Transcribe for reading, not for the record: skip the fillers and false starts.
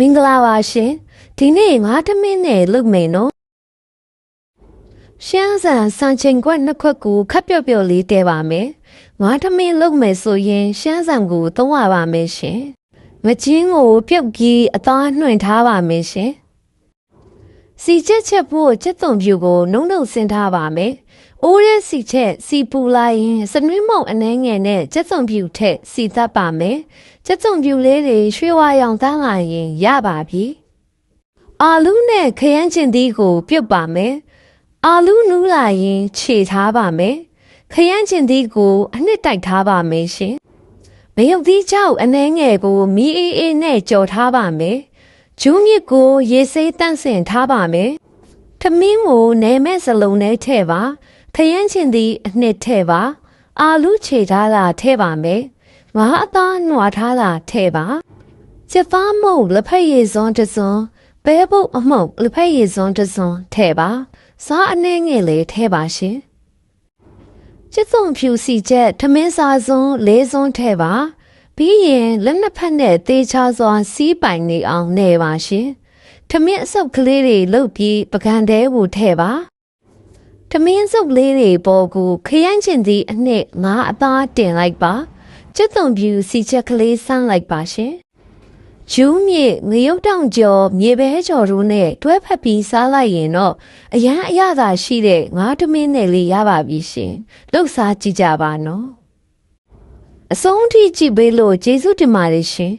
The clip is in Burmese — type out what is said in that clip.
မင်္ဂလာပါရှင်ဒီနေ့ငါးသမင်းနဲ့လုပ်မယ်နော်ရှမ်းစံစံချိန်ခွက်နှစ်ခွက်ကိုခပ်ပျော့ပျော့လေးတဲပါမယ်ငါးသမင်းလုပ်မယ်ဆိုရင်ရှမ်းစံကိုသုံးရပါမယ်ရှင်ငချင်းကိုပြုတ်ပြီးအသားနှွှင်ထားပါမယ်ရှင်စီချက်ဖို့ချက်သွန်ပြူကိုနှုံဆင်းထားပါမယ်အိုးရဲစီချက်စီပူလိုက်ရင်စနွေးမုံအနှဲငယ်နဲ့ချက်သွန်ပြူထက်စီသတ်ပါမယ်ချက်သွန်ပြူလေးတွေရွှေဝါရောင်သားလာရင်ရပါပြီအာလူးနဲ့ခရမ်းချင်သီးကိုပြုတ်ပါမယ်အာလူးနူးလာရင်ခြေထားပါမယ်ခရမ်းချင်သီးကိုအနှစ်တိုက်ထားပါမယ်ရှင်မယုတ်သီးကြောက်အနှဲငယ်ကိုမီးအေးနဲ့ကြော်ထားပါမယ်ဂျူးမြစ်ကိုရေစိမ်းတန့်စင်ထားပါမယ်ထမင်းကိုနဲမဲ့စလုံးနဲ့ထည့်ပါခရမ်းချင်သီးအနှစ်ထည့်ပါအာလူးခြေထားတာထည့်ပါမယ်ငါအသားနွားထားတာထည့်ပါချက်သားမုံလက်ဖက်ရည်စွန်းတစ်စွန်းပဲပုတ်အမှုန့်လက်ဖက်ရည်စွန်းတစ်စွန်းထည့်ပါစားအနှဲငယ်လေးထည့်ပါရှင်ချက်စုံဖြူစီချက်ထမင်းစားစွန်းလေးစွန်းထည့်ပါပြီးရင်လက်နှစ်ဖက်နဲ့သေးချစွာစီးပိုင်နေအောင်နေပါရှင်ထမင်းအစုပ်ကလေးတွေလုပ်ပြီးပကံတဲကိုထည့်ပါထမင်းစုပ်လေးတွေပေါ်ကိုခရမ်းချင်သည့်အနှစ်ငါအသားတင်လိုက်ပါချက်စုံဖြူစီချက်ကလေးဆန်းလိုက်ပါရှင်ဂျူးမြေငရုတ်တောင်ကျော်မြေပဲကျော်တို့နဲ့တွဲဖက်ပြီးစားလိုက်ရင်တော့အရန်အရသာရှိတဲ့ငါးသမင်းနဲ့လေးရပါပြီရှင်လှုပ်စားကြည့်ကြပါနော်အဆုံးထိကြည့်ပေးလို့ကျေးဇူးတင်ပါတယ်ရှင်